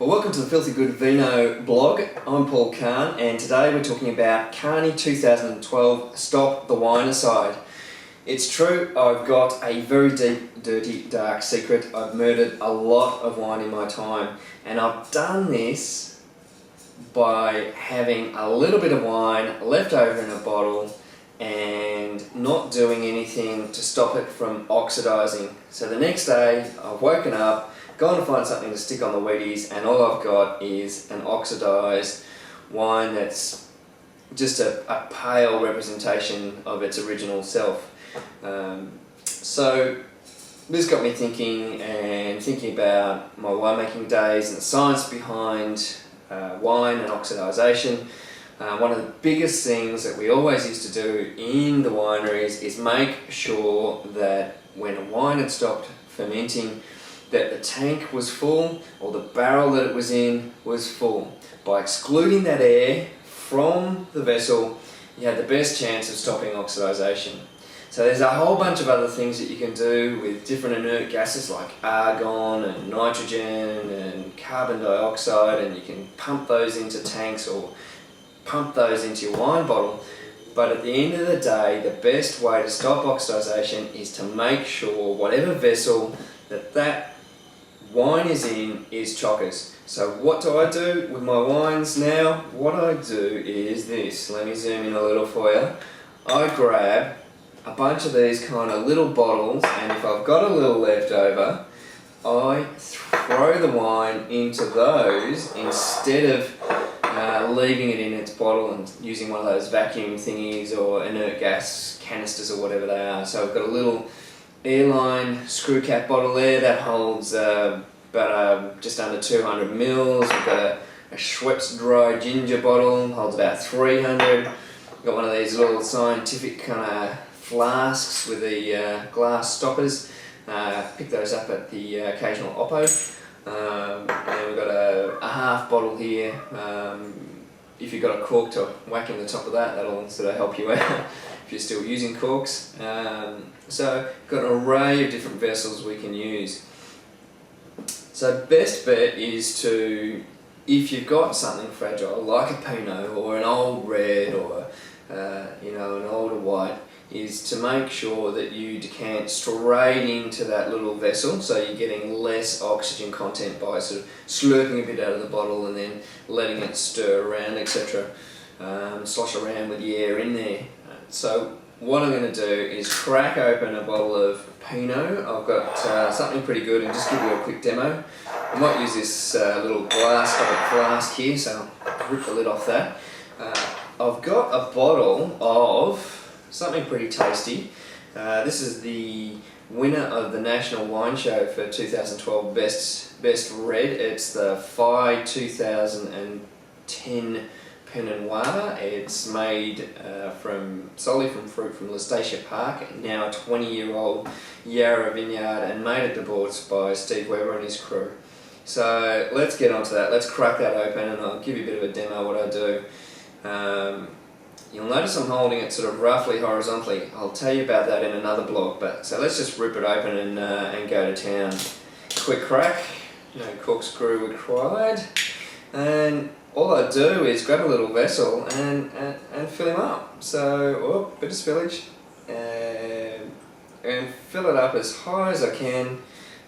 Well, welcome to the Filthy Good Vino blog. I'm Paul Kaani, and today we're talking about Kaani 2012 Stop the Wineocide. It's true, I've got a very deep, dirty, dark secret. I've murdered a lot of wine in my time, and I've done this by having a little bit of wine left over in a bottle and not doing anything to stop it from oxidizing. So the next day I've woken up, gone to find something to stick on the Wheaties, and all I've got is an oxidized wine that's just a pale representation of its original self. So this got me thinking about my winemaking days and the science behind wine and oxidization. One of the biggest things that we always used to do in the wineries is make sure that when a wine had stopped fermenting, that the tank was full, or the barrel that it was in was full. By excluding that air from the vessel, you had the best chance of stopping oxidization. So there's a whole bunch of other things that you can do with different inert gases like argon and nitrogen and carbon dioxide, and you can pump those into tanks or pump those into your wine bottle. But at the end of the day, the best way to stop oxidization is to make sure whatever vessel that wine is in is chockers. So what do I do with my wines now? What I do is this. Let me zoom in a little for you. I grab a bunch of these kind of little bottles, and if I've got a little left over, I throw the wine into those instead of leaving it in its bottle and using one of those vacuum thingies or inert gas canisters or whatever they are. So I've got a little airline screw cap bottle there that holds about just under 200 mils. We've got a Schweppes dry ginger bottle, holds about 300. We've got one of these little scientific kind of flasks with the glass stoppers. Pick those up at the occasional Oppo. And we've got a half bottle here. If you've got a cork to whack in the top of that, that'll sort of help you out if you're still using corks. So we've got an array of different vessels we can use. So best bet is to, if you've got something fragile like a Pinot or an old red or an older white, is to make sure that you decant straight into that little vessel, so you're getting less oxygen content by sort of slurping a bit out of the bottle and then letting it stir around, etc. Slosh around with the air in there. So what I'm going to do is crack open a bottle of Pinot. I've got something pretty good, and just give you a quick demo. I might use this little glass flask here, so I'll rip the lid off that. I've got a bottle of something pretty tasty. This is the winner of the National Wine Show for 2012 Best Red. It's the FI 2010 Pinot Noir. It's made solely from fruit from Lustatia Park, now a 20-year-old Yarra vineyard, and made at the boards by Steve Weber and his crew. So let's get onto that. Let's crack that open, and I'll give you a bit of a demo of what I do. You'll notice I'm holding it sort of roughly horizontally. I'll tell you about that in another blog, but so let's just rip it open and go to town. Quick crack, no corkscrew required, and all I do is grab a little vessel and fill him up. So, bit of spillage, and fill it up as high as I can,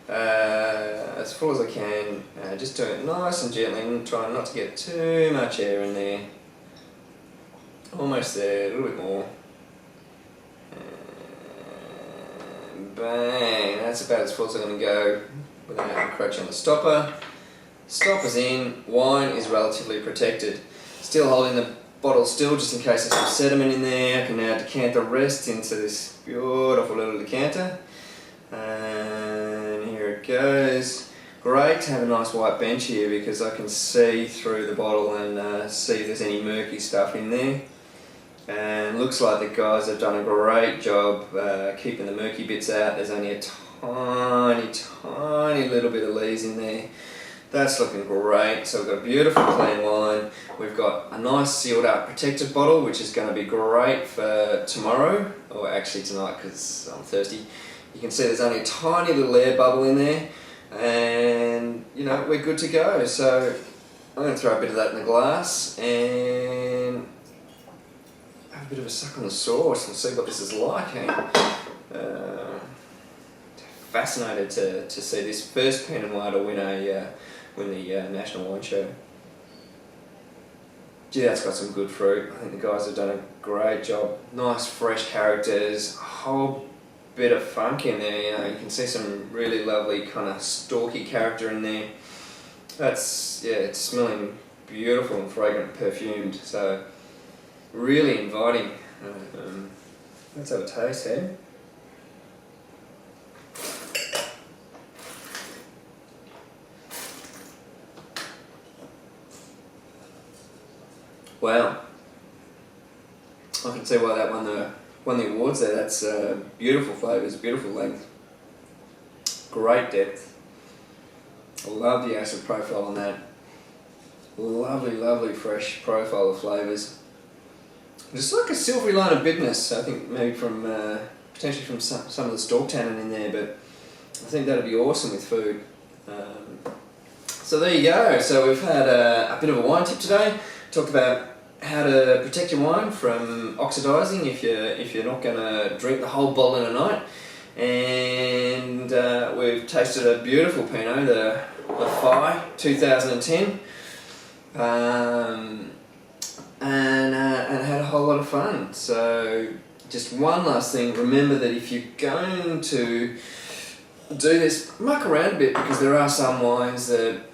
as full as I can. Just do it nice and gently, and try not to get too much air in there. Almost there, a little bit more. And bang, that's about as full as I'm going to go without encroaching on the stopper. Stopper's in, wine is relatively protected. Still holding the bottle still just in case there's some sediment in there. I can now decant the rest into this beautiful little decanter. And here it goes. Great to have a nice white bench here because I can see through the bottle and see if there's any murky stuff in there. And looks like the guys have done a great job keeping the murky bits out. There's only a tiny little bit of lees in there. That's looking great. So we've got a beautiful clean wine. We've got a nice sealed up protected bottle, which is going to be great for tomorrow, or actually tonight because I'm thirsty. You can see there's only a tiny little air bubble in there. and you know, we're good to go. So I'm going to throw a bit of that in the glass and have a bit of a suck on the sauce and see what this is like. Fascinated to see this first Pinot Noir win the National Wine Show. Gee, that's got some good fruit. I think the guys have done a great job. Nice fresh characters, a whole bit of funk in there. You know, you can see some really lovely kind of stalky character in there. That's, yeah, it's smelling beautiful and fragrant, perfumed. So really inviting. Let's have a taste here. Wow, I can see why that won the awards there. That's beautiful flavours, beautiful length, great depth. I love the acid profile on that. Lovely, lovely fresh profile of flavours. Just like a silvery line of bitterness. I think maybe from potentially from some of the stalk tannin in there, but I think that'd be awesome with food. So there you go. So we've had a bit of a wine tip today. Talked about how to protect your wine from oxidising if you're not going to drink the whole bottle in a night. And we've tasted a beautiful Pinot, the Phi 2010, and had a whole lot of fun. So just one last thing, remember that if you're going to do this, muck around a bit, because there are some wines that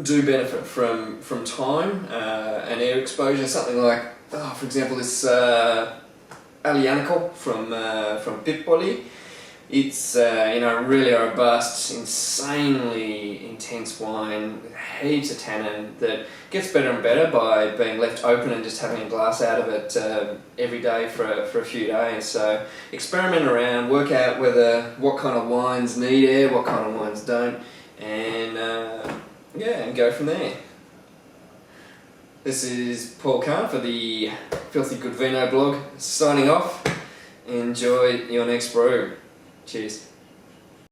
do benefit from time and air exposure. Something like, for example, this Alianico from Pippoli. It's really robust, insanely intense wine with heaps of tannin that gets better and better by being left open and just having a glass out of it every day for a few days. So experiment around, work out what kind of wines need air, what kind of wines don't, and and go from there. This is Paul Kaani for the Filthy Good Vino blog, signing off. Enjoy your next brew. Cheers.